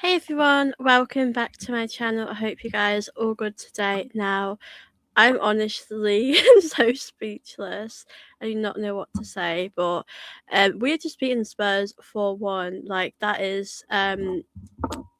Hey everyone, welcome back to my channel. I hope you guys all good today. Now, I'm honestly so speechless. I do not know what to say, but we are just beating Spurs 4-1. Like that is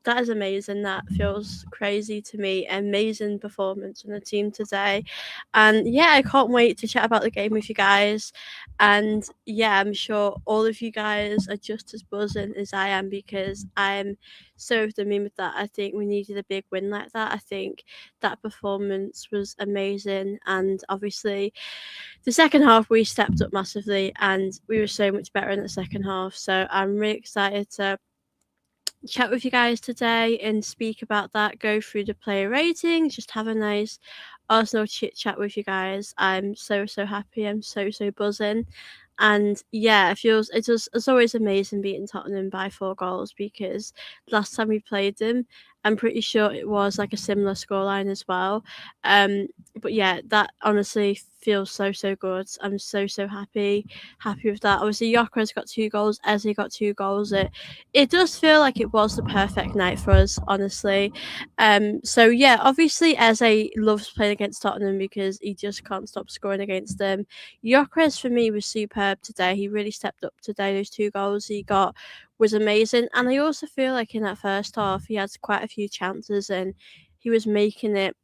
amazing. That feels crazy to me. Amazing performance from the team today. And yeah, I can't wait to chat about the game with you guys. And yeah, I'm sure all of you guys are just as buzzing as I am because I'm so over the moon with that. I think we needed a big win like that. I think that performance was amazing. And obviously, the second half we stepped up massively and we were so much better in the second half. So I'm really excited to chat with you guys today and speak about that, go through the player ratings, just have a nice Arsenal chit chat with you guys. I'm so happy. I'm so buzzing. And yeah, it's always amazing beating Tottenham by 4 goals because last time we played them, I'm pretty sure it was like a similar scoreline as well. Um, but yeah, that honestly feels so good. I'm so happy with that. Obviously, Gyokeres got 2 goals, Eze got 2 goals. It does feel like it was the perfect night for us, honestly. So yeah, obviously Eze loves playing against Tottenham because he just can't stop scoring against them. Gyökeres for me was superb today. He really stepped up today. Those 2 goals he got was amazing, and I also feel like in that first half he had quite a few chances and he was making it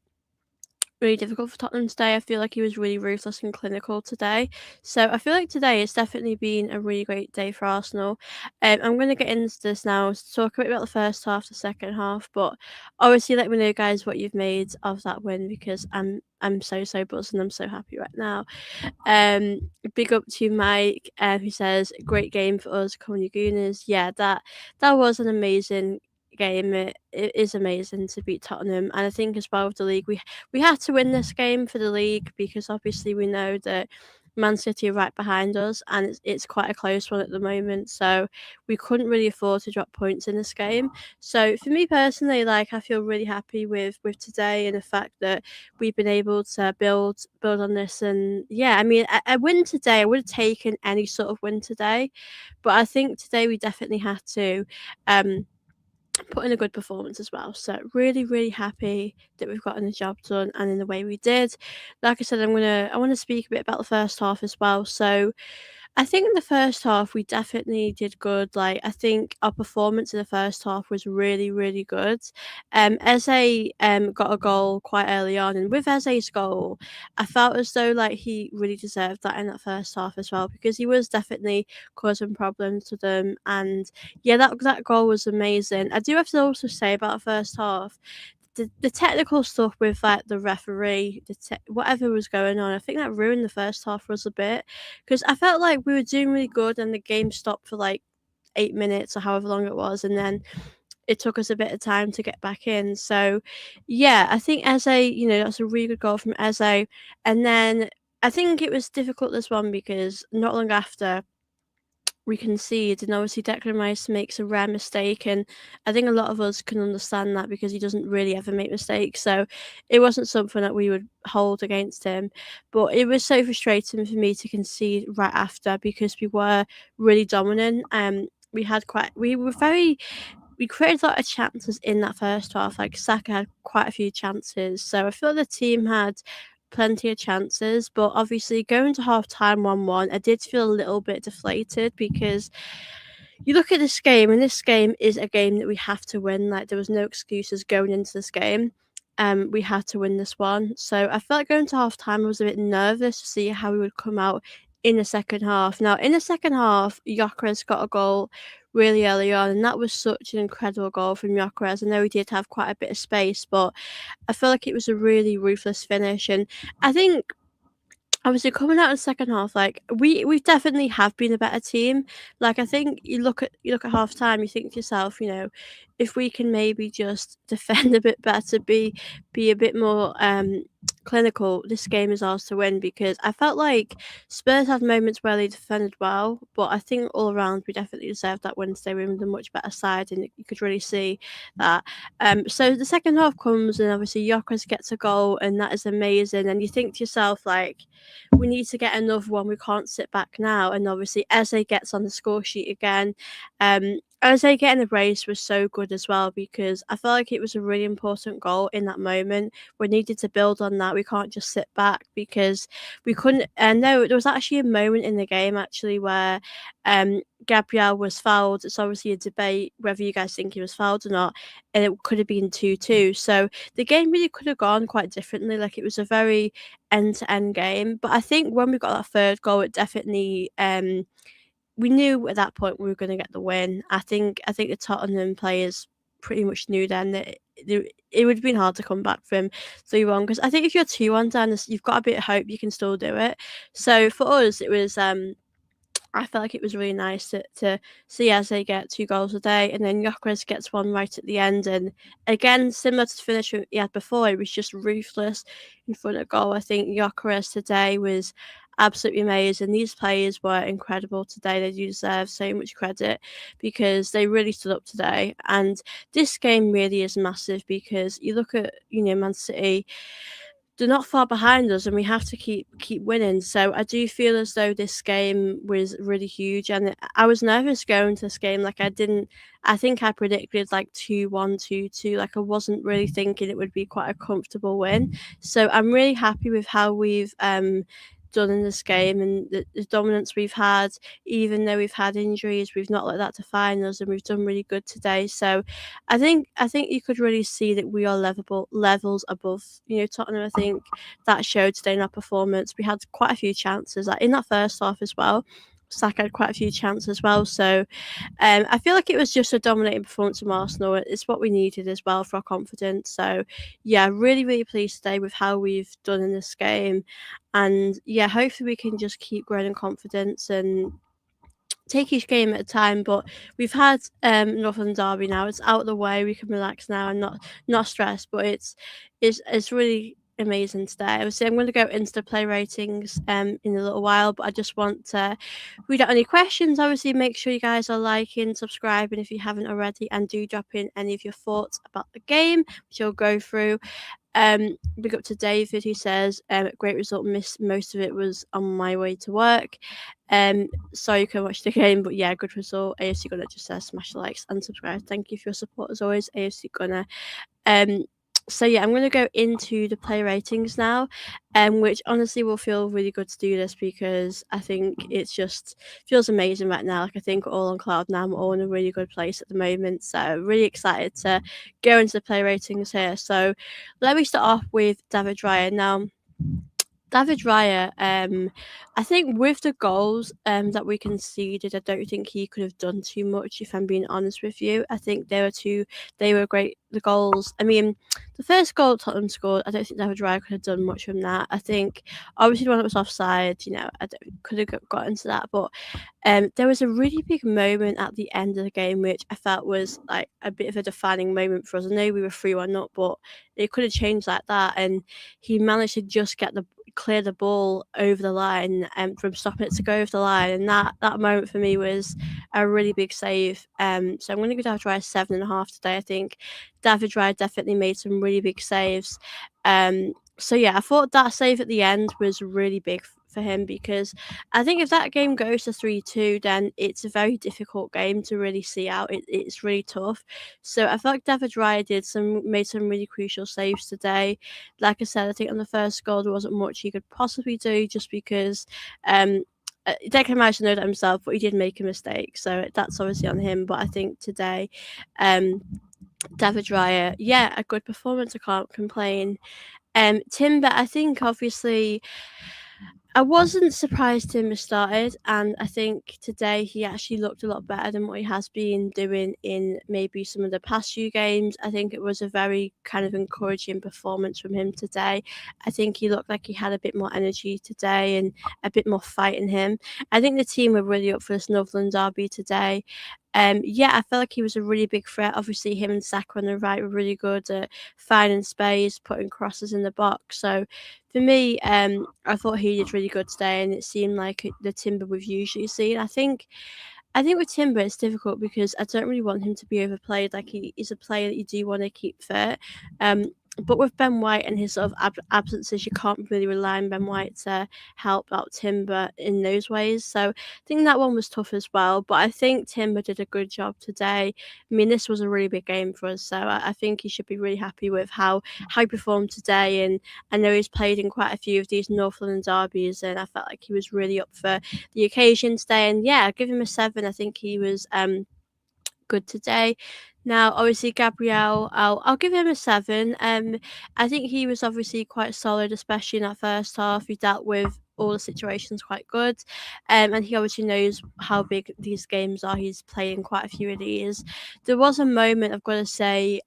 really difficult for Tottenham today. I feel like he was really ruthless and clinical today. So I feel like today has definitely been a really great day for Arsenal. I'm going to get into this now, talk a bit about the first half, the second half, but obviously let me know, guys, what you've made of that win because I'm so buzzed and I'm so happy right now. Um, Big up to Mike, who says great game for us, Gyokeres. Yeah, that was an amazing game. It is amazing to beat Tottenham, and I think as well with the league, we had to win this game for the league because obviously we know that Man City are right behind us, and it's quite a close one at the moment. So we couldn't really afford to drop points in this game. So for me personally, like I feel really happy with today and the fact that we've been able to build on this. And yeah, I mean, a win today, I would have taken any sort of win today, but I think today we definitely had to. Put in a good performance as well. So really happy that we've gotten the job done and in the way we did. Like I said, I want to speak a bit about the first half as well. So I think in the first half we definitely did good. Like I think our performance in the first half was really good. Eze got a goal quite early on, and with Eze's goal, I felt as though like he really deserved that in that first half as well because he was definitely causing problems to them. And yeah, that goal was amazing. I do have to also say about the first half, the technical stuff with like the referee, whatever was going on, I think that ruined the first half for us a bit because I felt like we were doing really good and the game stopped for like 8 minutes or however long it was, and then it took us a bit of time to get back in. So yeah, I think Eze, that's a really good goal from Eze, and then I think it was difficult this one because not long after we concede, and obviously Declan Rice makes a rare mistake, and I think a lot of us can understand that because he doesn't really ever make mistakes. So it wasn't something that we would hold against him, but it was so frustrating for me to concede right after because we were really dominant. We created a lot of chances in that first half. Like Saka had quite a few chances, so I feel the team had plenty of chances. But obviously, going to half time 1-1, I did feel a little bit deflated because you look at this game, and this game is a game that we have to win. Like there was no excuses going into this game. We had to win this one. So I felt like going to half time, I was a bit nervous to see how we would come out in the second half. Now, in the second half, Gyokeres got a goal really early on, and that was such an incredible goal from Gyokeres. I know he did have quite a bit of space, but I feel like it was a really ruthless finish. And I think obviously coming out in the second half, like we definitely have been a better team. Like I think you look at half time, you think to yourself, if we can maybe just defend a bit better, be a bit more clinical, this game is ours to win because I felt like Spurs had moments where they defended well, but I think all around we definitely deserved that win today. We were the much better side, and you could really see that. So the second half comes, and obviously Gyökeres gets a goal, and that is amazing. And you think to yourself, like, we need to get another one. We can't sit back now. And obviously Eze gets on the score sheet again. I would say getting the brace was so good as well because I felt like it was a really important goal in that moment. We needed to build on that. We can't just sit back because we couldn't. And no, there was actually a moment in the game actually where Gabriel was fouled. It's obviously a debate whether you guys think he was fouled or not, and it could have been 2-2. So the game really could have gone quite differently. Like it was a very end to end game. But I think when we got that third goal, it definitely we knew at that point we were going to get the win. I think the Tottenham players pretty much knew then that it would have been hard to come back from 3-1 because I think if you're 2-1 down, you've got a bit of hope you can still do it. So for us, it was I felt like it was really nice to see as they get 2 goals a day, and then Gyokeres gets one right at the end. And again, similar to the finish he had before, he was just ruthless in front of goal. I think Gyokeres today was absolutely amazing. These players were incredible today. They do deserve so much credit because they really stood up today. And this game really is massive because you look at Man City, they're not far behind us and we have to keep winning. So I do feel as though this game was really huge, and I was nervous going to this game. Like I think I predicted like 2-1, 2-2. Like I wasn't really thinking it would be quite a comfortable win. So I'm really happy with how we've done in this game and the dominance we've had. Even though we've had injuries, we've not let that define us, and we've done really good today. So I think you could really see that we are levels above Tottenham. I think that showed today in our performance. We had quite a few chances, like in that first half as well. Saka had quite a few chances as well. So I feel like it was just a dominating performance from Arsenal. It's what we needed as well for our confidence. So yeah, really, really pleased today with how we've done in this game. And yeah, hopefully we can just keep growing in confidence and take each game at a time. But we've had Northern Derby now. It's out of the way. We can relax now and not stress. But it's really amazing today. Obviously, I'm going to go into the play ratings in a little while, but I just want to read out any questions. Obviously, make sure you guys are liking, subscribing if you haven't already, and do drop in any of your thoughts about the game, which I'll go through. Big up to David who says, great result, missed most of it, was on my way to work. Sorry you can watch the game, but yeah, good result. AFC Gunner just says smash the likes and subscribe. Thank you for your support as always, AFC Gunner. So yeah, I'm going to go into the play ratings now, which honestly will feel really good to do this because I think it's just feels amazing right now. Like I think we're all on cloud now. We're all in a really good place at the moment. So really excited to go into the play ratings here. So let me start off with David Raya. Now, David Raya, I think with the goals that we conceded, I don't think he could have done too much, if I'm being honest with you. I think they were great, the goals. I mean, the first goal Tottenham scored, I don't think David Raya could have done much from that. I think, obviously, the one that was offside, I could have got into that. But there was a really big moment at the end of the game, which I felt was like a bit of a defining moment for us. I know we were 3-1 up, but it could have changed like that. And he managed to just clear the ball over the line and from stopping it to go over the line, and that moment for me was a really big save. So I'm going to go David Raya 7.5 today. I think David Raya definitely made some really big saves. So yeah, I thought that save at the end was really big for him because I think if that game goes to 3-2, then it's a very difficult game to really see out. It's really tough. So I felt like David Raya made some really crucial saves today. Like I said, I think on the first goal there wasn't much he could possibly do just because Declan Rice know that himself, but he did make a mistake, so that's obviously on him. But I think today, David Raya, yeah, a good performance. I can't complain. Timber, I think obviously I wasn't surprised Timber started, and I think today he actually looked a lot better than what he has been doing in maybe some of the past few games. I think it was a very kind of encouraging performance from him today. I think he looked like he had a bit more energy today and a bit more fight in him. I think the team were really up for this Northern Derby today. Yeah, I felt like he was a really big threat. Obviously, him and Saka on the right were really good at finding space, putting crosses in the box. So for me, I thought he did really good today, and it seemed like the Timber we've usually seen. I think with Timber it's difficult because I don't really want him to be overplayed. Like he is a player that you do want to keep fit. but with Ben White and his sort of absences, you can't really rely on Ben White to help out Timber in those ways. So I think that one was tough as well. But I think Timber did a good job today. I mean, this was a really big game for us, so I think he should be really happy with how he performed today. And I know he's played in quite a few of these North London derbies, and I felt like he was really up for the occasion today. And yeah, I'll give him a 7. I think he was good today. Now, obviously, Gabriel, I'll give him a 7. I think he was obviously quite solid, especially in that first half. He dealt with all the situations quite good, and he obviously knows how big these games are. He's playing quite a few of these. There was a moment I've got to say,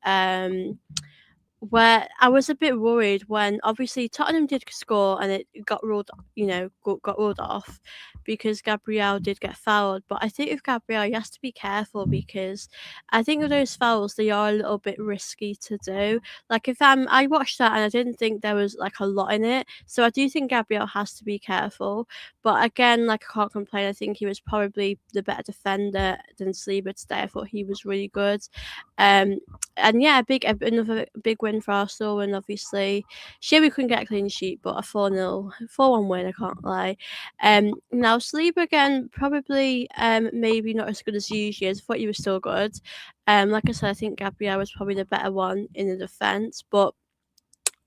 where I was a bit worried when obviously Tottenham did score and it got ruled, got ruled off because Gabriel did get fouled. But I think with Gabriel, you have to be careful because I think with those fouls, they are a little bit risky to do. Like if I watched that and I didn't think there was like a lot in it, so I do think Gabriel has to be careful. But again, like I can't complain. I think he was probably the better defender than Saliba today. I thought he was really good. Um, and yeah, another big win for Arsenal, and obviously, sure we couldn't get a clean sheet, but a 4-0, 4-1 win, I can't lie. Now Saliba again, probably maybe not as good as usual. I thought he was still good. Like I said, I think Gabriel was probably the better one in the defence, but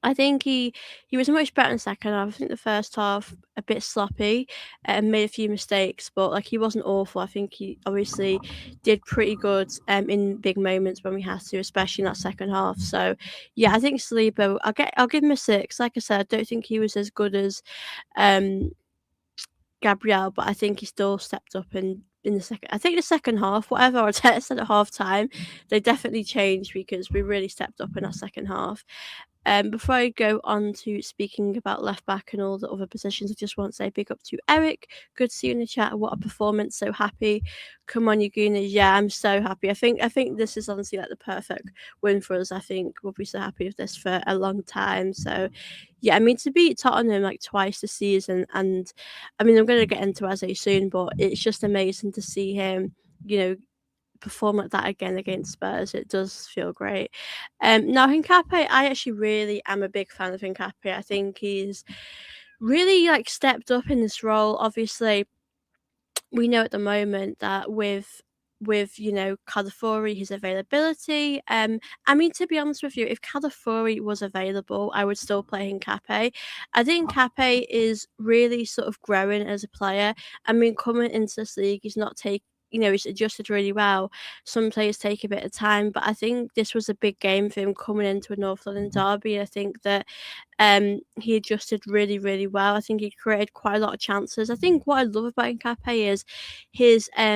I think he was much better in the second half. I think the first half a bit sloppy and made a few mistakes, but like he wasn't awful. I think he obviously did pretty good in big moments when we had to, especially in that second half. So yeah, I think Saliba, I'll give him a 6. Like I said, I don't think he was as good as um Gabriel, but I think he still stepped up in the second. I think the second half, whatever I said at half time, they definitely changed because we really stepped up in that second half. Before I go on to speaking about left back and all the other positions, I just want to say big up to Eric. Good to see you in the chat. What a performance! So happy. Come on, you Gooners. Yeah, I'm so happy. I think this is honestly like the perfect win for us. I think we'll be so happy with this for a long time. So yeah, I mean to beat Tottenham like twice this season, and I mean I'm going to get into Eze soon, but it's just amazing to see him, you know, perform like that again against Spurs. It does feel great. Now Hincape, I actually really am a big fan of Hincape. I think he's really like stepped up in this role. Obviously, we know at the moment that with Calafiori, his availability. I mean, to be honest with you, if Calafiori was available, I would still play Hincape. I think Hincape is really sort of growing as a player. I mean, coming into this league, he's not take he's adjusted really well. Some players take a bit of time, but I think this was a big game for him coming into a North London derby. I think that he adjusted really, really well. I think he created quite a lot of chances. I think what I love about Nkape is his, how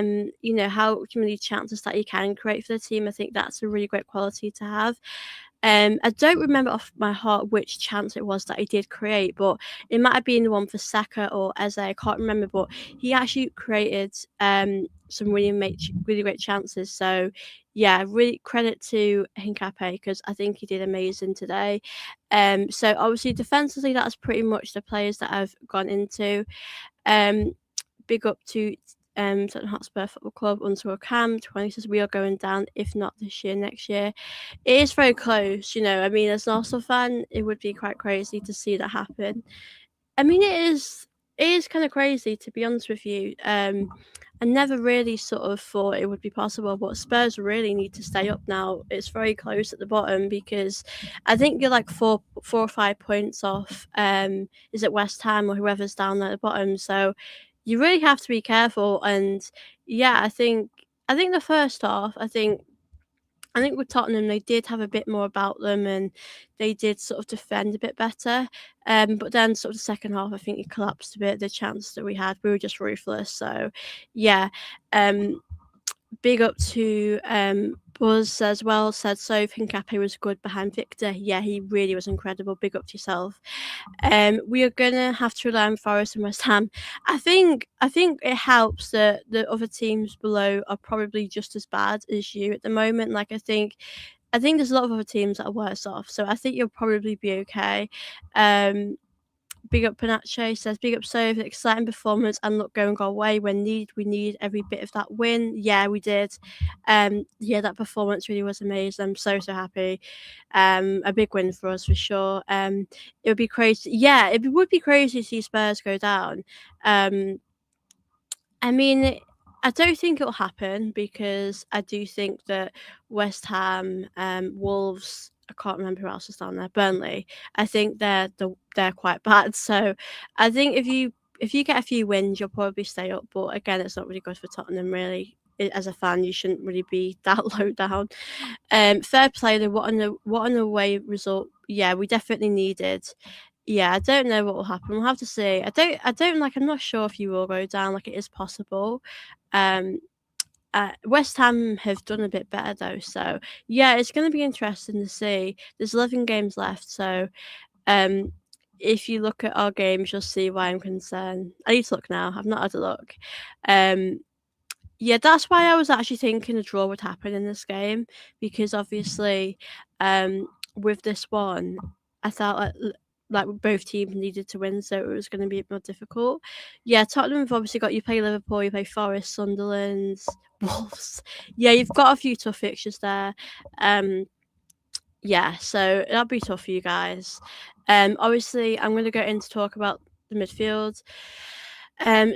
many chances that he can create for the team. I think that's a really great quality to have. I don't remember off my heart which chance it was that he did create, but it might have been the one for Saka or Eze. I can't remember, but he actually created some really great chances. So yeah, really credit to Hincape because I think he did amazing today. So obviously defensively, that's pretty much the players that I've gone into. Big up to Tottenham Hotspur Football Club _ Cam 20 says we are going down, if not this year, next year. It is very close, I mean, as an Arsenal fan, it would be quite crazy to see that happen. I mean, it is kind of crazy to be honest with you. I never really sort of thought it would be possible, but Spurs really need to stay up now. It's very close at the bottom because I think you're like four or 5 points off. Is it West Ham or whoever's down at the bottom? So you really have to be careful. And yeah, I think the first half, I think with Tottenham, they did have a bit more about them and they did sort of defend a bit better. But then sort of the second half, I think it collapsed a bit. The chance that we had, we were just ruthless. So yeah, big up to Buzz as well. Said so. Hincapié was good behind Victor. Yeah, he really was incredible. Big up to yourself. We are gonna have to rely on Forest and West Ham. I think it helps that the other teams below are probably just as bad as you at the moment. Like I think there's a lot of other teams that are worse off. So I think you'll probably be okay. Big up Panache says, big up Sove, exciting performance and look going our way when needed. We need every bit of that win. Yeah, we did. Yeah, that performance really was amazing. I'm so happy. A big win for us for sure. It would be crazy. Yeah, it would be crazy to see Spurs go down. I mean, I don't think it'll happen because I do think that West Ham, Wolves, I can't remember who else is down there. Burnley. I think they're quite bad. So I think if you get a few wins, you'll probably stay up. But again, it's not really good for Tottenham. Really, as a fan, you shouldn't really be that low down. Fair play though. What an away result. Yeah, we definitely needed. Yeah, I don't know what will happen. We'll have to see. I don't like. I'm not sure if you will go down. Like it is possible. Um, West Ham have done a bit better though, so yeah, it's going to be interesting to see. There's 11 games left, so um, if you look at our games, you'll see why I'm concerned. I need to look now. I've not had a look. Um, yeah, that's why I was actually thinking a draw would happen in this game because obviously, with this one, I felt like both teams needed to win, so it was going to be a bit more difficult. Yeah, Tottenham have obviously got you play Liverpool, you play Forest, Sunderland, Wolves. Yeah, you've got a few tough fixtures there. Yeah, so that'll be tough for you guys. Obviously, I'm going to go in to talk about the midfield.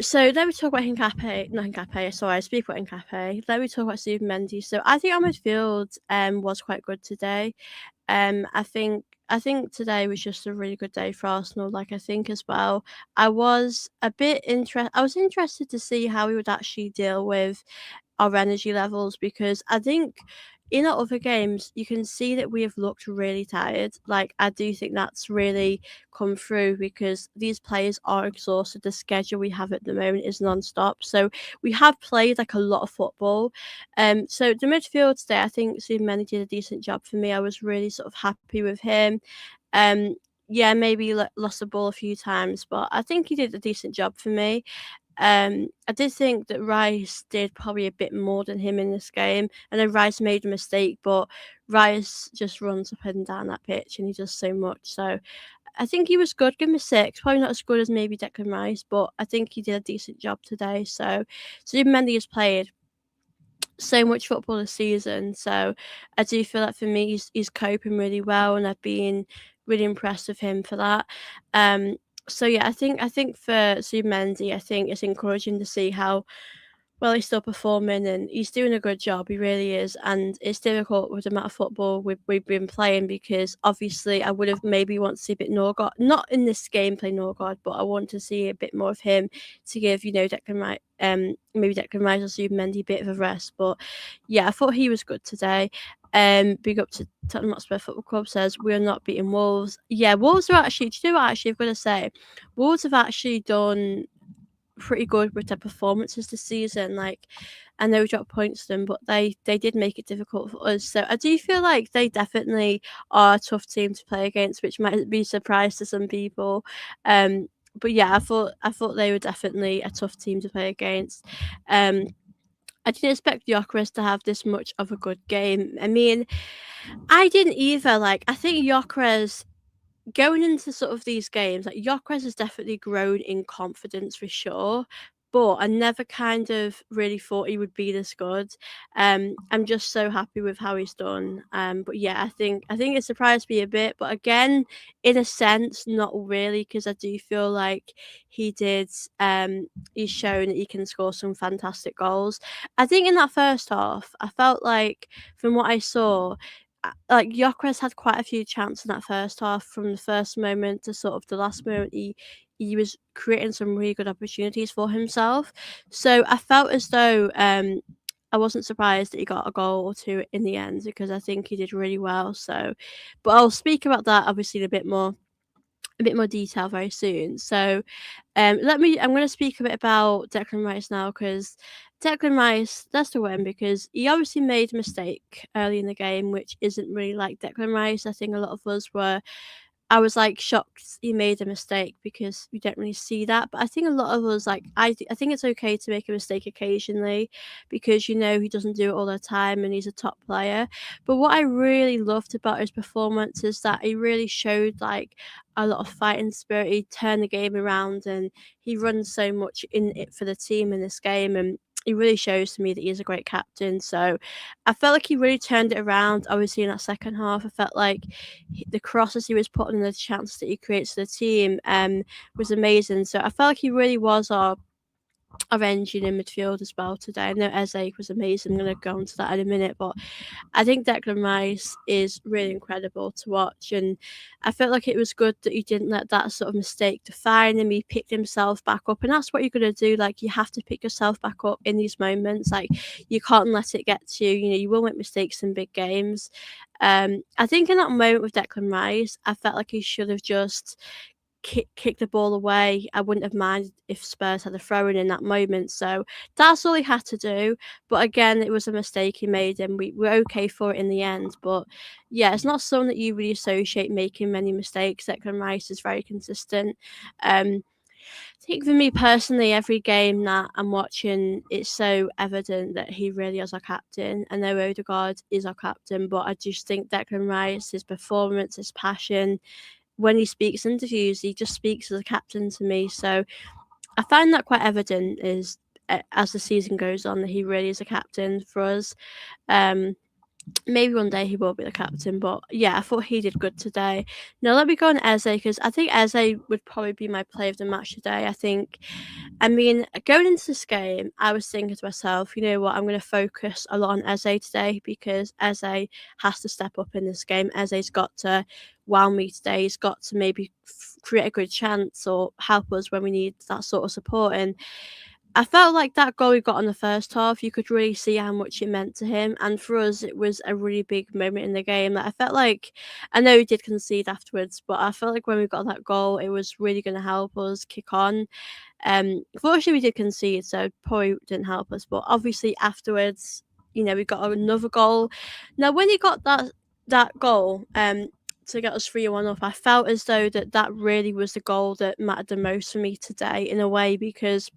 So let me talk about Hincapié. Not Hincapié, sorry, I speak about Hincapié. Let me talk about Stephen Mendy. So I think our midfield was quite good today. I think today was just a really good day for Arsenal. Like I think as well, I was a bit interested. I was interested to see how we would actually deal with our energy levels because I think in our other games you can see that we have looked really tired. Like I do think that's really come through because these players are exhausted. The schedule we have at the moment is non-stop, so we have played like a lot of football. So the midfield today, I think Many did a decent job for me. I was really sort of happy with him. um yeah, maybe lost the ball a few times, but I think he did a decent job for me. I did think that Rice did probably a bit more than him in this game. I know Rice made a mistake, but Rice just runs up and down that pitch and he does so much. So I think he was good. Give him a 6. Probably not as good as maybe Declan Rice, but I think he did a decent job today. So even Mendy has played so much football this season. So I do feel like for me, he's coping really well, and I've been really impressed with him for that. So yeah, I think for Mendy, I think it's encouraging to see how well, he's still performing and he's doing a good job. He really is. And it's difficult with the amount of football we've been playing because obviously I would have maybe want to see a bit Norgard, not in this game play Norgard, but I want to see a bit more of him to give, Declan Rice, maybe Declan Rice or Stephen Mendy a bit of a rest. But yeah, I thought he was good today. Big up to Tottenham Hotspur Football Club says we are not beating Wolves. Yeah, Wolves are actually, do you know what actually I've got to say? Wolves have actually done pretty good with their performances this season. Like, I know we dropped points to them, but they did make it difficult for us. So I do feel like they definitely are a tough team to play against, which might be a surprise to some people. But yeah, I thought they were definitely a tough team to play against. I didn't expect Gyokeres to have this much of a good game. I mean, I didn't either. Like, I think Gyokeres going into sort of these games, like Gyokeres has definitely grown in confidence for sure. But I never kind of really thought he would be this good. I'm just so happy with how he's done. But yeah, I think it surprised me a bit. But again, in a sense, not really, because I do feel like he did. He's shown that he can score some fantastic goals. I think in that first half, I felt like from what I saw, like Gyökeres had quite a few chances in that first half. From the first moment to sort of the last moment, he was creating some really good opportunities for himself. So I felt as though I wasn't surprised that he got a goal or two in the end because I think he did really well. So, but I'll speak about that obviously in a bit more detail very soon. So, I'm going to speak a bit about Declan Rice now because Declan Rice, that's the win because he obviously made a mistake early in the game, which isn't really like Declan Rice. I think a lot of us were I was like shocked he made a mistake because we don't really see that. But I think a lot of us like I think it's okay to make a mistake occasionally because he doesn't do it all the time and he's a top player. But what I really loved about his performance is that he really showed like a lot of fighting spirit. He turned the game around and he runs so much in it for the team in this game, and he really shows to me that he is a great captain. So I felt like he really turned it around. Obviously, in that second half, I felt like the crosses he was putting and the chances that he creates for the team was amazing. So I felt like he really was our engine in midfield as well today. I know Eze was amazing. I'm going to go into that in a minute, but I think Declan Rice is really incredible to watch, and I felt like it was good that he didn't let that sort of mistake define him. He picked himself back up, and that's what you're going to do. Like, you have to pick yourself back up in these moments. Like, you can't let it get to you. You will make mistakes in big games. I think in that moment with Declan Rice, I felt like he should have just kick the ball away. I wouldn't have minded if Spurs had a throw in that moment. So that's all he had to do. But again, it was a mistake he made, and we were okay for it in the end. But yeah, it's not something that you really associate making many mistakes. Declan Rice is very consistent. I think for me personally, every game that I'm watching, it's so evident that he really is our captain. I know Odegaard is our captain, but I just think Declan Rice, his performance, his passion, when he speaks in interviews, he just speaks as a captain to me. So I find that quite evident as the season goes on that he really is a captain for us. Maybe one day he will be the captain, but yeah, I thought he did good today. Now let me go on Eze, because I think Eze would probably be my player of the match today. I mean, going into this game, I was thinking to myself, you know what, I'm going to focus a lot on Eze today because Eze has to step up in this game. Eze's got to wow me today. He's got to maybe create a good chance or help us when we need that sort of support. And I felt like that goal he got in the first half, you could really see how much it meant to him. And for us, it was a really big moment in the game. That I felt like, I know he did concede afterwards, but I felt like when we got that goal, it was really going to help us kick on. Fortunately, we did concede, so probably didn't help us. But obviously, afterwards, we got another goal. Now, when he got that goal, to get us 3-1 up, I felt as though that really was the goal that mattered the most for me today, in a way, because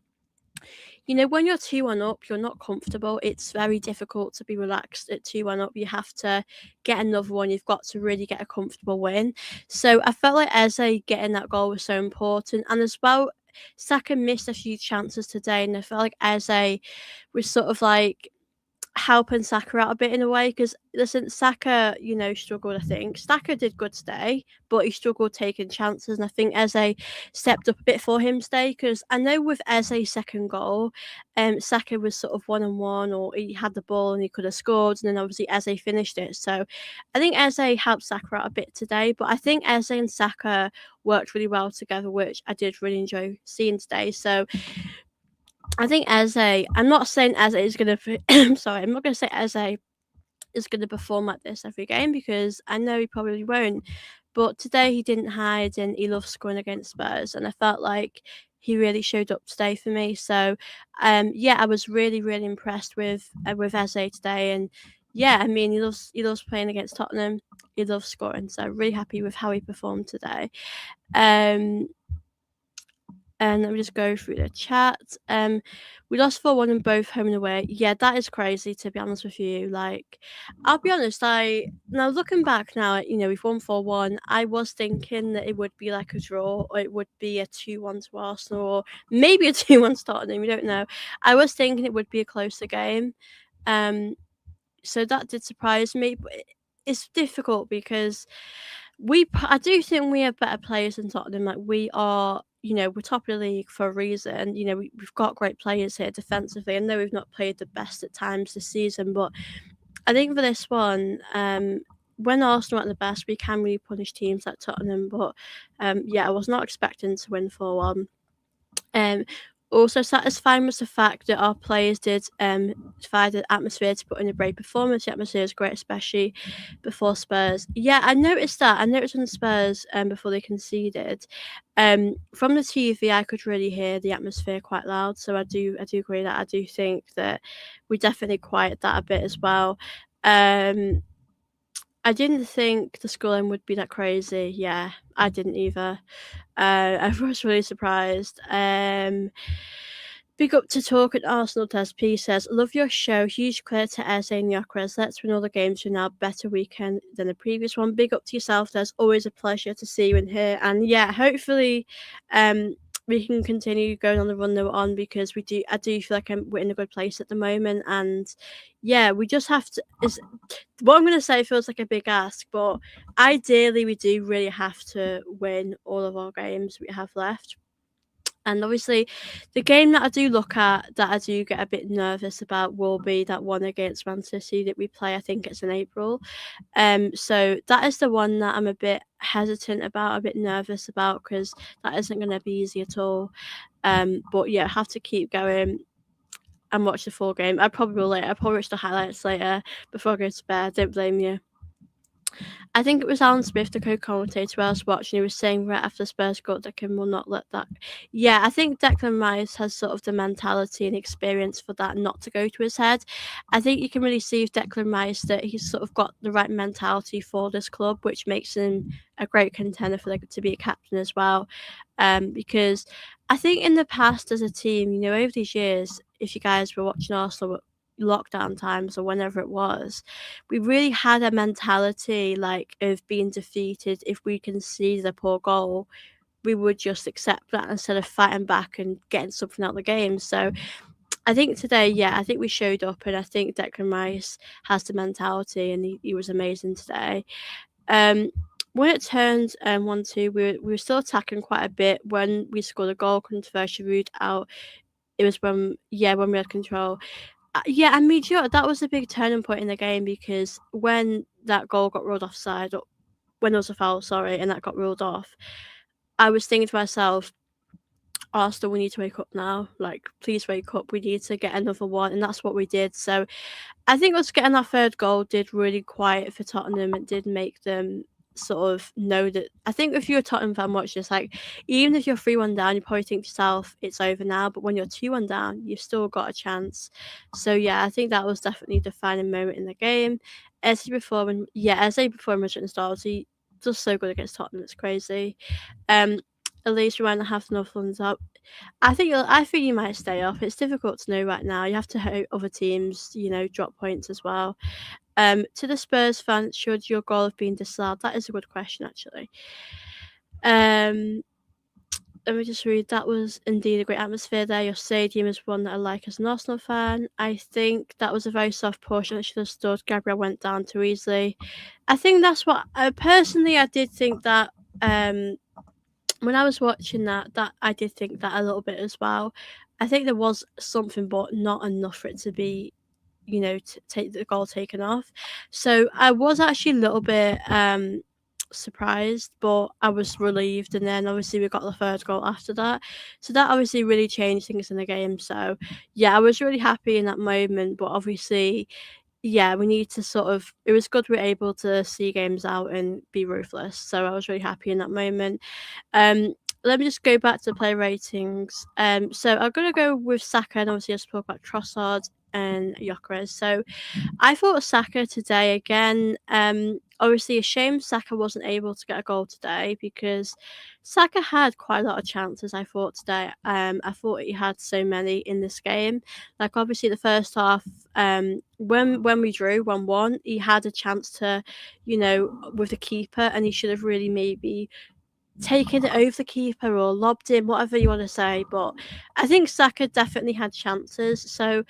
when you're 2-1 up, you're not comfortable. It's very difficult to be relaxed at 2-1 up. You have to get another one. You've got to really get a comfortable win. So I felt like Eze getting that goal was so important. And as well, Saka missed a few chances today, and I felt like Eze was sort of like helping Saka out a bit in a way, because listen, Saka, struggled. I think Saka did good today, but he struggled taking chances, and I think Eze stepped up a bit for him today, because I know with Eze's second goal, Saka was sort of 1-on-1, or he had the ball and he could have scored, and then obviously Eze finished it. So I think Eze helped Saka out a bit today, but I think Eze and Saka worked really well together, which I did really enjoy seeing today. So I think Eze, I'm not saying Eze is going to, sorry, I'm not going to say Eze is going to perform like this every game, because I know he probably won't. But today he didn't hide and he loved scoring against Spurs, and I felt like he really showed up today for me. So, yeah, I was really, really impressed with Eze today, and yeah, I mean, he loves playing against Tottenham. He loves scoring, so really happy with how he performed today. And let me just go through the chat. We lost 4-1 in both home and away. Yeah, that is crazy, to be honest with you. Like, I'll be honest, now looking back now, we've won 4-1. I was thinking that it would be like a draw, or it would be a 2-1 to Arsenal, or maybe a 2-1 to Tottenham. We don't know. I was thinking it would be a closer game. So that did surprise me, but it's difficult because I do think we have better players than Tottenham. Like, we are, we're top of the league for a reason. We've got great players here defensively. I know we've not played the best at times this season, but I think for this one, when Arsenal are at the best, we can really punish teams like Tottenham. But yeah, I was not expecting to win 4-1. Also satisfying was the fact that our players did provide the atmosphere to put in a great performance. The atmosphere is great, especially before Spurs. Yeah, I noticed that. I noticed on Spurs before they conceded. From the TV, I could really hear the atmosphere quite loud. So I do agree that I do think that we definitely quieted that a bit as well. I didn't think the scoreline would be that crazy. Yeah, I didn't either. I was really surprised. Big up to Talk at Arsenal Test. P says, love your show. Huge credit to Eze and Gyokeres. Let's win all the games for now. Better weekend than the previous one. Big up to yourself. There's always a pleasure to see you in here. And yeah, hopefully, we can continue going on the run that we're on, because I do feel like we're in a good place at the moment. And yeah, we just have to. What I'm going to say feels like a big ask, but ideally, we do really have to win all of our games we have left. And obviously, the game that I do look at, that I do get a bit nervous about, will be that one against Man City that we play. I think it's in April. So that is the one that I'm a bit hesitant about, a bit nervous about, because that isn't going to be easy at all. But yeah, I have to keep going and watch the full game. I probably will later. I'll probably watch the highlights later before I go to bed. Don't blame you. I think it was Alan Smith, the co-commentator I was watching, who was saying right after Spurs got Declan will not let that. Yeah, I think Declan Rice has sort of the mentality and experience for that not to go to his head. I think you can really see with Declan Rice that he's sort of got the right mentality for this club, which makes him a great contender for to be a captain as well. Because I think in the past as a team, over these years, if you guys were watching Arsenal lockdown times or whenever it was, we really had a mentality like of being defeated. If we conceded a poor goal, we would just accept that instead of fighting back and getting something out of the game. So I think today, yeah, I think we showed up, and I think Declan Rice has the mentality, and he was amazing today. When it turned 1-2, we were still attacking quite a bit. When we scored a goal, controversial route out, it was when we had control. Yeah, and me too. That was a big turning point in the game, because when that goal got ruled offside, or when there was a foul, sorry, and that got ruled off, I was thinking to myself, Arsenal, we need to wake up now. Like, please wake up. We need to get another one, and that's what we did. So I think us getting our third goal did really quiet for Tottenham. It did make them sort of know that. I think if you're a Tottenham fan watching this, like, even if you're 3-1 down, you probably think to yourself, it's over now. But when you're 2-1 down, you've still got a chance. So yeah, I think that was definitely the defining moment in the game. Eze before Madrid started, he just so good against Tottenham. It's crazy. At least we might have enough runs up. I think you might stay up. It's difficult to know right now. You have to hope other teams, drop points as well. To the Spurs fans, should your goal have been disallowed? That is a good question, actually. Let me just read. That was indeed a great atmosphere there. Your stadium is one that I like as an Arsenal fan. I think that was a very soft portion that should have stood. Gabriel went down too easily. I think that's what personally I did think that. When I was watching that I did think that a little bit as well. I think there was something, but not enough for it to be, to take the goal taken off. So I was actually a little bit surprised, but I was relieved. And then obviously we got the third goal after that, so that obviously really changed things in the game. So yeah, I was really happy in that moment. But obviously, yeah, we need to it was good we were able to see games out and be ruthless. So I was really happy in that moment. Let me just go back to play ratings. So I'm gonna go with Saka, and obviously I spoke about Trossard and Gyokeres. So I thought Saka today again. Obviously a shame Saka wasn't able to get a goal today, because Saka had quite a lot of chances, I thought, today. I thought he had so many in this game. Like, obviously the first half, when we drew 1-1, he had a chance to, with the keeper, and he should have really maybe taken it over the keeper or lobbed him, whatever you want to say. But I think Saka definitely had chances. So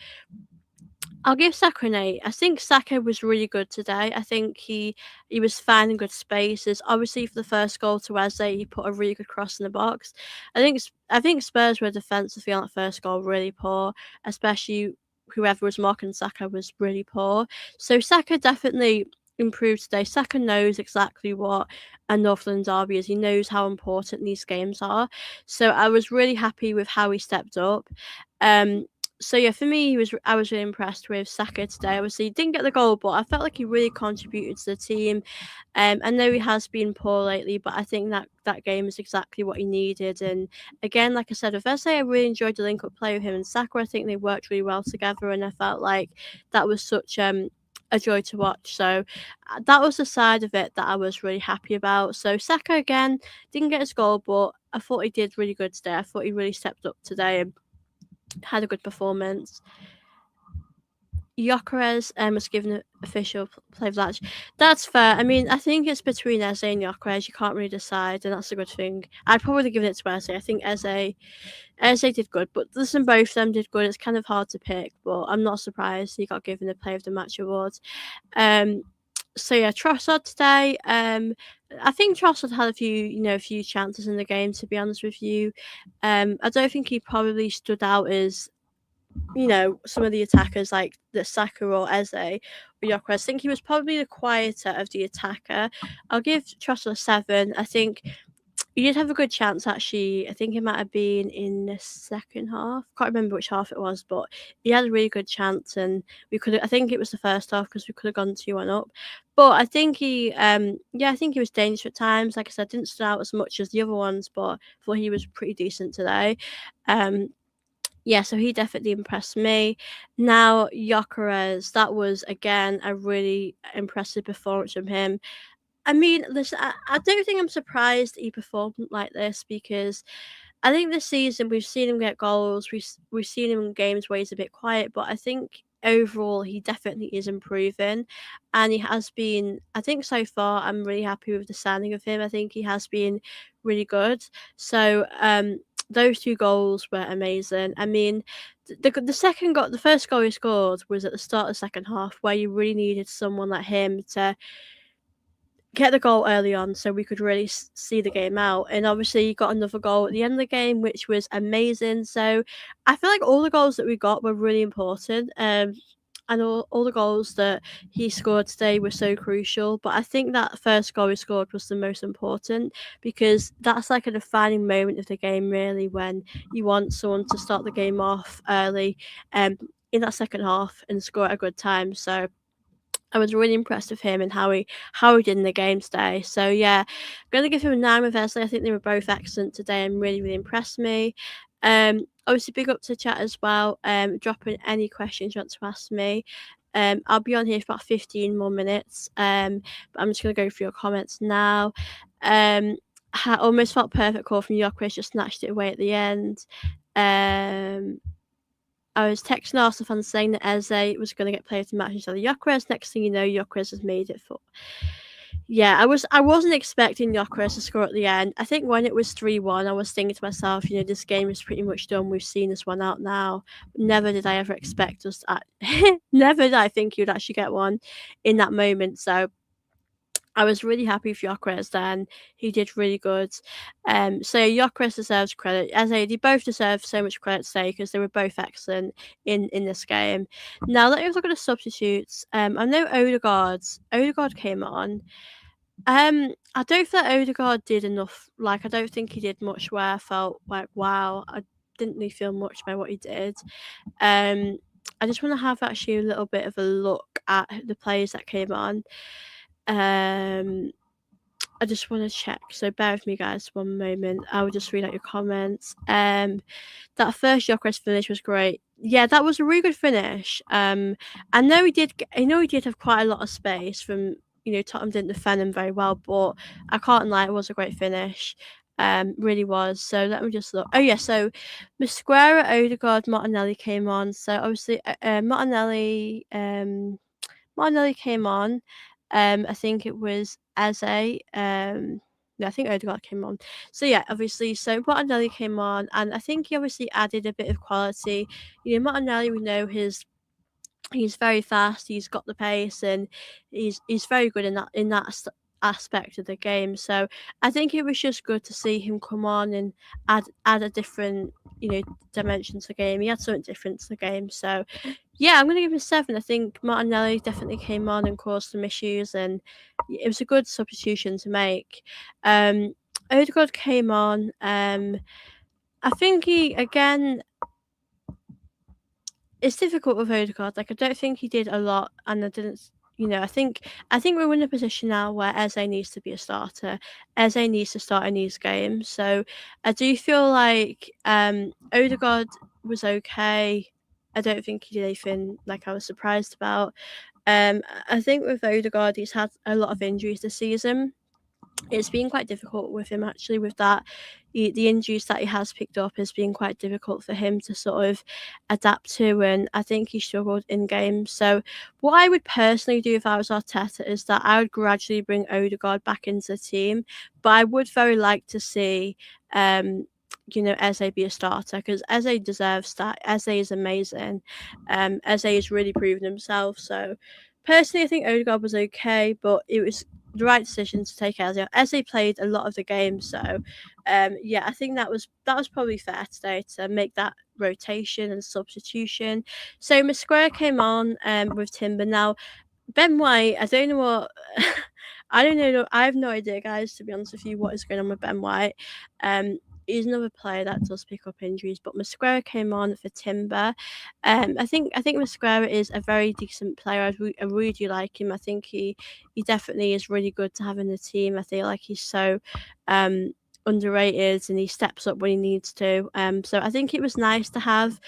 I'll give Saka an 8. I think Saka was really good today. I think he was finding good spaces. Obviously, for the first goal to Eze, he put a really good cross in the box. I think Spurs were defensively on that first goal really poor, especially whoever was marking Saka was really poor. So Saka definitely improved today. Saka knows exactly what a Northland derby is. He knows how important these games are. So I was really happy with how he stepped up. So yeah, for me, I was really impressed with Saka today. Obviously, he didn't get the goal, but I felt like he really contributed to the team. I know he has been poor lately, but I think that game is exactly what he needed. And again, like I said, with Eze, I really enjoyed the link-up play with him and Saka. I think they worked really well together, and I felt like that was such a a joy to watch. So that was the side of it that I was really happy about. So Saka again didn't get his goal, but I thought he did really good today. I thought he really stepped up today and had a good performance. Gyokeres was given an official play of that. That's fair. I mean, I think it's between Eze and Gyokeres. You can't really decide, and that's a good thing. I'd probably give it to Eze. I think Eze did good, but listen, both of them did good. It's kind of hard to pick, but I'm not surprised he got given the Play of the Match award. So yeah, Trossard today. I think Trossard had a few chances in the game. To be honest with you, I don't think he probably stood out as some of the attackers like the Saka or Eze or Gyokeres. I think he was probably the quieter of the attacker. I'll give Trossard a 7. I think he did have a good chance, actually. I think it might have been in the second half. Can't remember which half it was, but he had a really good chance, and I think it was the first half because we could have gone 2-1 up. But I think I think he was dangerous at times. Like I said, didn't stand out as much as the other ones, but I thought he was pretty decent today. Yeah, so he definitely impressed me. Now, Gyokeres, that was again a really impressive performance from him. I mean, listen, I don't think I'm surprised he performed like this because I think this season we've seen him get goals. We've seen him in games where he's a bit quiet, but I think overall he definitely is improving, and he has been. I think so far I'm really happy with the signing of him. I think he has been really good. So those 2 goals were amazing. I mean, the first goal he scored was at the start of the second half, where you really needed someone like him to get the goal early on so we could really see the game out. And obviously he got another goal at the end of the game, which was amazing. So I feel like all the goals that we got were really important. And all the goals that he scored today were so crucial. But I think that first goal he scored was the most important because that's like a defining moment of the game, really, when you want someone to start the game off early in that second half and score at a good time. So I was really impressed with him and how he did in the game today. So yeah, I'm gonna give him a 9 with Wesley. I think they were both excellent today and really impressed me. Obviously big up to chat as well. Drop in any questions you want to ask me. I'll be on here for about 15 more minutes. But I'm just gonna go through your comments now. Almost felt perfect call from Gyokeres, just snatched it away at the end. I was texting Arsenal fans saying that Eze was going to get played of the match instead of Gyokeres. Next thing you know, Gyokeres has made it for. Yeah, I wasn't expecting Gyokeres to score at the end. I think when it was 3-1, I was thinking to myself, this game is pretty much done. We've seen this one out now. Never did I ever expect us. Never did I think he would actually get one in that moment. So I was really happy for Gyokeres then. He did really good. So Gyokeres deserves credit. As I they both deserve so much credit today because they were both excellent in this game. Now let's look at the substitutes. I know Odegaard came on. I don't feel like Odegaard did enough. Like I don't think he did much where I felt like wow, I didn't really feel much by what he did. I just want to have actually a little bit of a look at the players that came on. I just want to check. So bear with me, guys, one moment. I will just read out your comments. That first Gyokeres finish was great. Yeah, that was a really good finish. I know he did. I know he did have quite a lot of space from. Tottenham didn't defend him very well, but I can't lie, it was a great finish. Really was. So let me just look. Oh yeah, so Mosquera, Odegaard, Martinelli came on. So obviously, Martinelli came on. I think it was Eze. No, I think Odegaard came on. So yeah, obviously, so Martinelli came on, and I think he obviously added a bit of quality. Martinelli, we know he's very fast. He's got the pace, and he's very good in that aspect of the game. So I think it was just good to see him come on and add a different dimension to the game. He had something different to the game. So yeah, I'm gonna give him a 7. I think Martinelli definitely came on and caused some issues, and it was a good substitution to make. Odegaard came on. I think he again. It's difficult with Odegaard. Like I don't think he did a lot, and I didn't. I think we're in a position now where Eze needs to be a starter. Eze needs to start in these games. So I do feel like Odegaard was okay. I don't think he did anything like I was surprised about. I think with Odegaard, he's had a lot of injuries this season. It's been quite difficult with him actually with that. The injuries that he has picked up has been quite difficult for him to sort of adapt to, and I think he struggled in games. So what I would personally do if I was Arteta is that I would gradually bring Odegaard back into the team, but I would very like to see Eze be a starter, because Eze deserves that. Eze is amazing. Eze has really proven himself. So personally, I think Odegaard was okay, but it was the right decision to take Eze. Eze played a lot of the games, so yeah, I think that was probably fair today to make that rotation and substitution. So Mosquera came on with Timber. Now Ben White, I don't know what I don't know. I have no idea, guys. To be honest with you, what is going on with Ben White? Um, he's another player that does pick up injuries, but Mosquera came on for Timber. I think Mosquera is a very decent player. I really do like him. I think he definitely is really good to have in the team. I feel like he's so underrated and he steps up when he needs to. So I think it was nice to have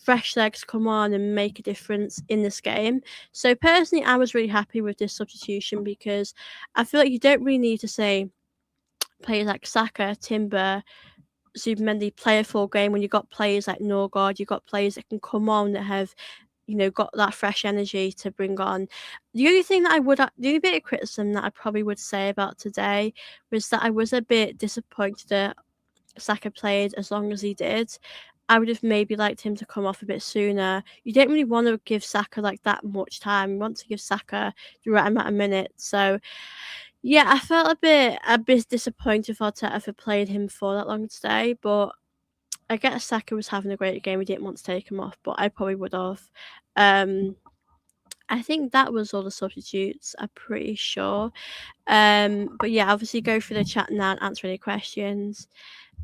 fresh legs come on and make a difference in this game. So personally, I was really happy with this substitution because I feel like you don't really need to say players like Saka, Timber, Zubimendi play a full game when you've got players like Norgard, you've got players that can come on that have got that fresh energy to bring on. The only bit of criticism that I probably would say about today was that I was a bit disappointed that Saka played as long as he did. I would have maybe liked him to come off a bit sooner. You don't really want to give Saka like that much time. You want to give Saka the right amount of minutes. So yeah, I felt a bit disappointed for Arteta for playing him for that long today, but I guess Saka was having a great game. We didn't want to take him off, but I probably would have. Um, I think that was all the substitutes. I'm pretty sure. But yeah, obviously go through the chat now and answer any questions.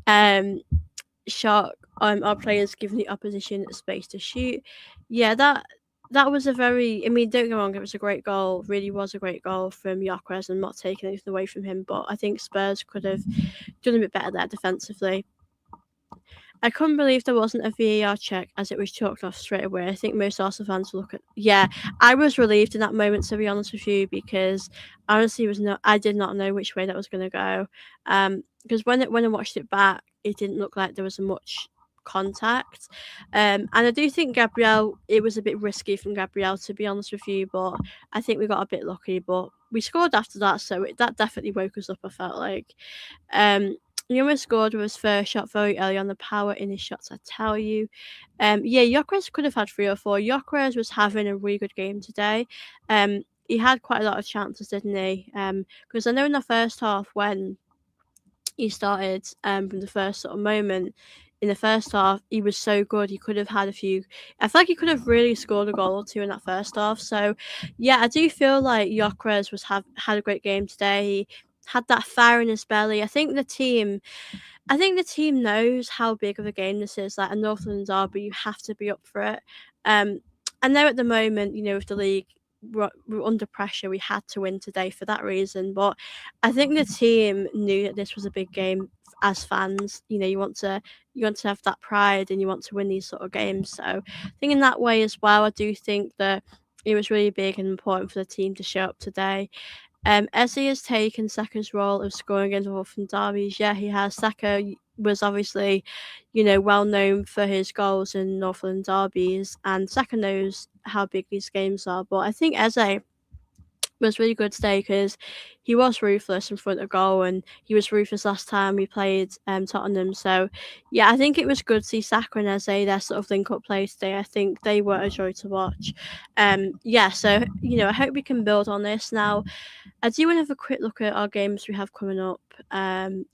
Um, Shark, our players giving the opposition space to shoot. Yeah, that was a very. I mean, don't get me wrong, it was a great goal. Really was a great goal from Gyokeres and not taking anything away from him. But I think Spurs could have done a bit better there defensively. I couldn't believe there wasn't a VAR check as it was chalked off straight away. I think most Arsenal fans will look at. Yeah, I was relieved in that moment, to be honest with you, because honestly, I did not know which way that was going to go. Because when I watched it back, it didn't look like there was much contact. And I do think Gabriel, it was a bit risky from Gabriel, to be honest with you, but I think we got a bit lucky. But we scored after that, so that definitely woke us up. I felt like. Newman scored with his first shot very early on. The power in his shots, I tell you. Yeah, Gyokeres could have had 3 or 4. Gyokeres was having a really good game today. He had quite a lot of chances, didn't he? Because I know in the first half when he started, from the first sort of moment in the first half, he was so good. He could have had a few. I feel like he could have really scored a goal or two in that first half. So, yeah, I do feel like Gyokeres had a great game today. He had that fire in his belly. I think the team knows how big of a game this is. Like a Northland derby, you have to be up for it. I know at the moment, with the league, we're under pressure. We had to win today for that reason. But I think the team knew that this was a big game as fans. You want to have that pride and you want to win these sort of games. So I think in that way as well, I do think that it was really big and important for the team to show up today. Eze has taken Saka's role of scoring against Wolverhampton derbies. Yeah, he has. Saka was obviously, well known for his goals in Northland derbies, and Saka knows how big these games are. But I think Eze was really good today because he was ruthless in front of goal, and he was ruthless last time we played Tottenham. So yeah, I think it was good to see Saka and Eze, their sort of link up play today. I think they were a joy to watch. Yeah, so I hope we can build on this now. I do want to have a quick look at our games we have coming up.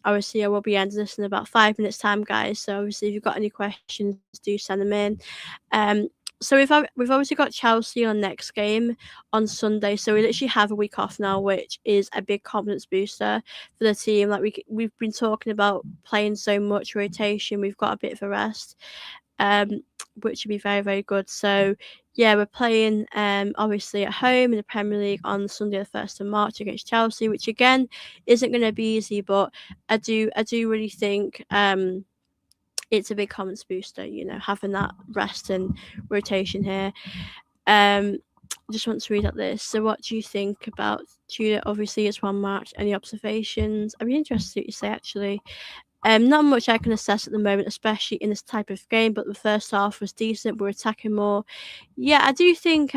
Obviously, I will be ending this in about 5 minutes' time, guys. So obviously, if you've got any questions, do send them in. So we've obviously got Chelsea on next game on Sunday. So we literally have a week off now, which is a big confidence booster for the team. Like we've been talking about playing so much rotation, we've got a bit of a rest, which would be very, very good. So yeah, we're playing obviously at home in the Premier League on Sunday the 1st of March against Chelsea, which again isn't going to be easy, but I do really think it's a big confidence booster, having that rest and rotation here. just want to read out this. So what do you think about Tudor? Obviously, it's one match. Any observations? I'd be interested to what you say, actually. Not much I can assess at the moment, especially in this type of game, but the first half was decent. We're attacking more. Yeah, I do think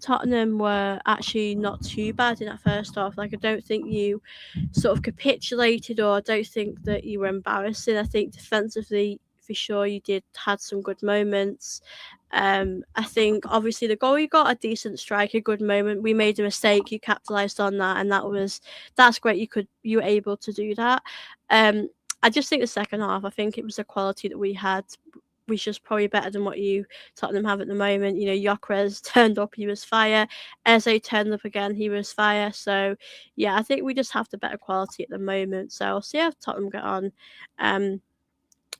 Tottenham were actually not too bad in that first half. Like, I don't think you sort of capitulated, or I don't think that you were embarrassing. I think defensively, for sure, you did had some good moments. I think obviously the goal you got, a decent strike, a good moment. We made a mistake, you capitalised on that, and that's great. You were able to do that. I just think the second half, I think it was the quality that we had, which is probably better than what you Tottenham have at the moment. You know, Gyokeres turned up, he was fire. Eze turned up again, he was fire. So yeah, I think we just have the better quality at the moment. So I'll see how Tottenham get on.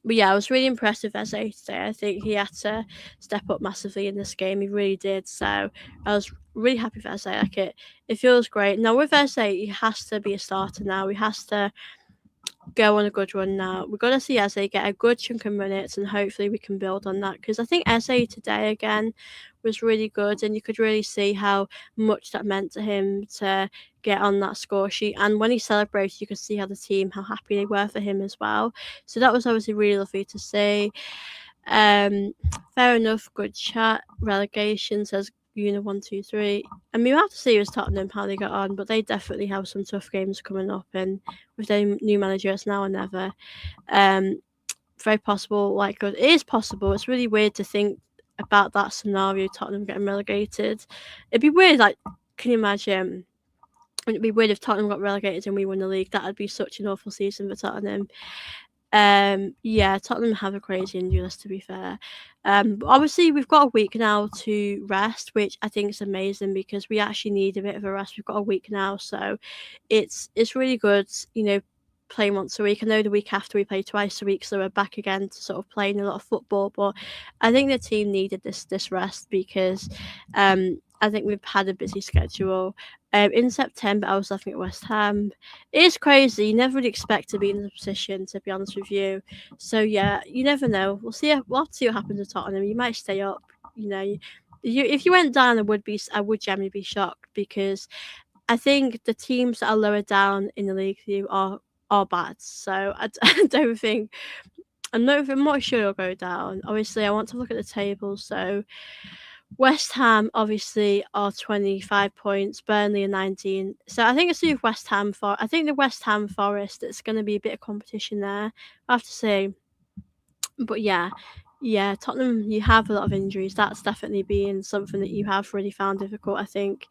But yeah, I was really impressed with Eze today. I think he had to step up massively in this game. He really did. So I was really happy for Eze. Like it feels great. Now with Eze, he has to be a starter now. He has to go on a good run now. We've got to see Eze get a good chunk of minutes, and hopefully we can build on that, because I think Eze today again was really good, and you could really see how much that meant to him to get on that score sheet. And when he celebrated, you could see how the team, how happy they were for him as well. So that was obviously really lovely to see. Fair enough, good chat. Relegation says Una 123. I mean, we'll have to see with Tottenham how they got on, but they definitely have some tough games coming up, and with their new manager, it's now or never. Very possible, like it is possible. It's really weird to think about that scenario, Tottenham getting relegated. It'd be weird, like, can you imagine? It'd be weird if Tottenham got relegated and we won the league. That would be such an awful season for Tottenham. Yeah, Tottenham have a crazy injury list, to be fair. But obviously we've got a week now to rest, which I think is amazing, because we actually need a bit of a rest. We've got a week now, so it's really good, you know, playing once a week. I know the week after we play twice a week, so we're back again to sort of playing a lot of football. But I think the team needed this rest, because I think we've had a busy schedule. In September, I was looking at West Ham. It is crazy. You never really expect to be in this position, to be honest with you. So yeah, you never know. We'll see. We'll have to see what happens to Tottenham. You might stay up. You know, if you went down, I would generally be shocked, because I think the teams that are lower down in the league view are bad. So I don't think I'm not sure it'll go down. Obviously, I want to look at the table. So West Ham obviously are 25 points, Burnley are 19. So I think it's with West Ham I think the West Ham Forest, it's going to be a bit of competition there, I have to say. But yeah, Tottenham, you have a lot of injuries. That's definitely been something that you have really found difficult, I think.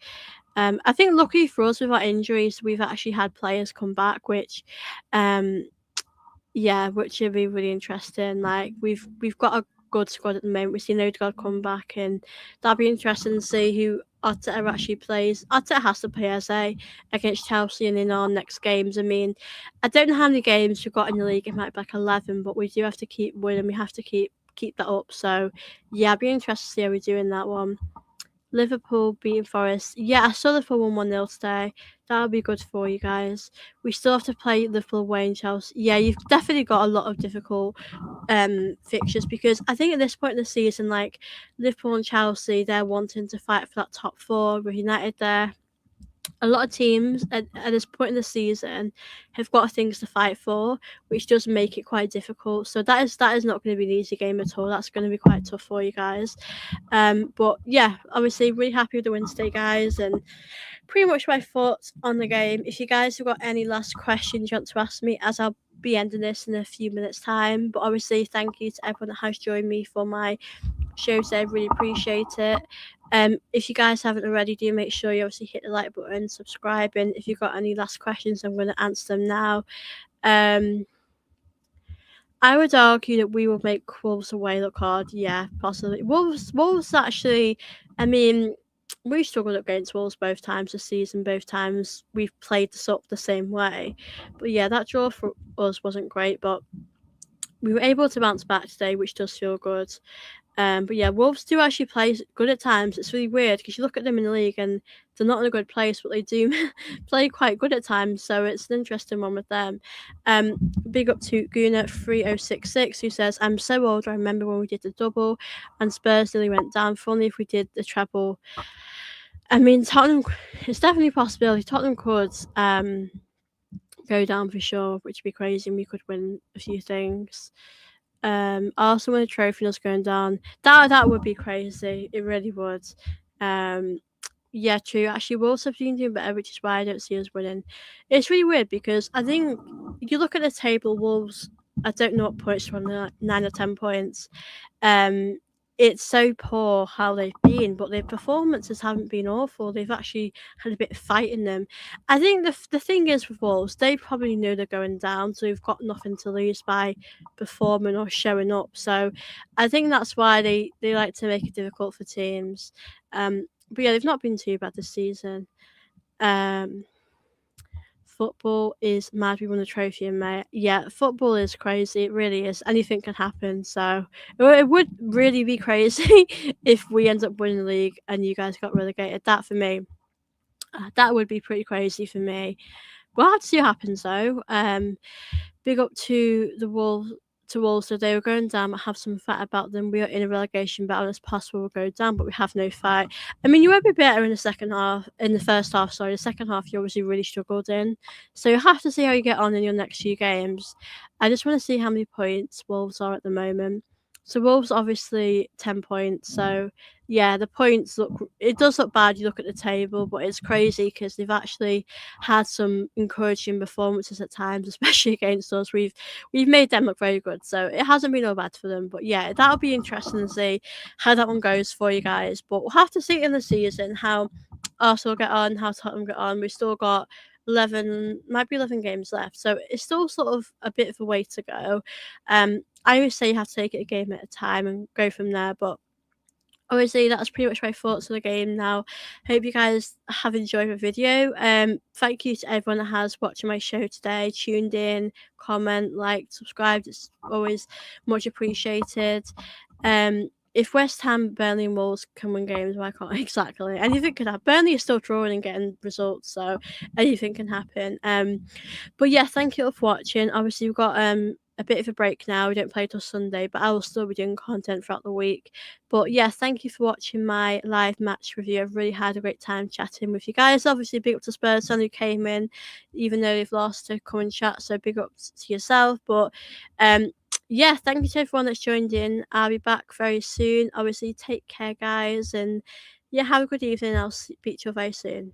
I think lucky for us with our injuries, we've actually had players come back, which which would be really interesting. Like we've got a good squad at the moment. We've seen Odegaard come back, and that'll be interesting to see who Arteta actually plays. Arteta has to play Eze against Chelsea and in our next games. I mean, I don't know how many games we've got in the league. It might be like 11, but we do have to keep winning. We have to keep that up. So yeah, I'll be interested to see how we do in that one. Liverpool beating Forest. Yeah, I saw Liverpool 1-0 today. That'll be good for you guys. We still have to play Liverpool away in Chelsea. Yeah, you've definitely got a lot of difficult fixtures, because I think at this point in the season, like Liverpool and Chelsea, they're wanting to fight for that top four. With United there, a lot of teams at this point in the season have got things to fight for, which does make it quite difficult. So that is not going to be an easy game at all. That's going to be quite tough for you guys. But yeah, obviously really happy with the win today, guys, and pretty much my thoughts on the game. If you guys have got any last questions you want to ask me, as I'll be ending this in a few minutes time. But obviously thank you to everyone that has joined me for my show today. I really appreciate it. If you guys haven't already, do make sure you obviously hit the like button, subscribe, and if you've got any last questions, I'm going to answer them now. I would argue that we will make Wolves away look hard. Yeah, possibly. Wolves actually, I mean, we struggled against Wolves both times this season. Both times we've played the same way. But yeah, that draw for us wasn't great, but we were able to bounce back today, which does feel good. But yeah, Wolves do actually play good at times. It's really weird because you look at them in the league and they're not in a good place, but they do play quite good at times. So it's an interesting one with them. Big up to Guna3066 who says, "I'm so old. I remember when we did the double, and Spurs nearly went down. If only if we did the treble." I mean, Tottenham. It's definitely a possibility. Tottenham could go down for sure, which would be crazy, and we could win a few things. Arsenal win a trophy and us going down. That would be crazy. It really would. Yeah, true. Actually, Wolves have been doing better, which is why I don't see us winning. It's really weird because I think you look at the table, Wolves. I don't know what points are on there, 9 or 10 points. Um, it's so poor how they've been, but their performances haven't been awful. They've actually had a bit of fight in them. I think the thing is with Wolves, they probably know they're going down, so they've got nothing to lose by performing or showing up. So I think that's why they like to make it difficult for teams. But yeah, they've not been too bad this season. Football is mad. We won the trophy in May. Yeah, football is crazy. It really is. Anything can happen. So it would really be crazy if we end up winning the league and you guys got relegated. That for me, that would be pretty crazy for me. We'll have to see what happens though. Big up to the Wolves. To Wolves, so they were going down, but have some fight about them. We are in a relegation battle. It's possible we'll go down, but we have no fight. I mean, you won't be better in the second half. In the first half, sorry, the second half you obviously really struggled in. So you have to see how you get on in your next few games. I just want to see how many points Wolves are at the moment. So Wolves obviously 10 points. So yeah, the points look. It does look bad. You look at the table, but it's crazy because they've actually had some encouraging performances at times, especially against us. We've made them look very good, so it hasn't been all bad for them. But yeah, that'll be interesting to see how that one goes for you guys. But we'll have to see in the season how Arsenal get on, how Tottenham get on. We've still got 11, might be 11 games left, so it's still sort of a bit of a way to go. I always say you have to take it a game at a time and go from there, but obviously that's pretty much my thoughts on the game now. Hope you guys have enjoyed the video. Thank you to everyone that has watched my show today, tuned in, comment, like, subscribed. It's always much appreciated. If West Ham, Burnley and Wolves can win games, why can't exactly anything could happen. Burnley is still drawing and getting results, so anything can happen. But yeah, thank you all for watching. Obviously we've got a bit of a break now. We don't play till Sunday, but I will still be doing content throughout the week. But yeah, thank you for watching my live match review. I've really had a great time chatting with you guys. Obviously, big up to Spurs fan who came in, even though they've lost, to come and chat. So big up to yourself. But yeah, thank you to everyone that's joined in. I'll be back very soon. Obviously, take care, guys, and yeah, have a good evening. I'll speak to you very soon.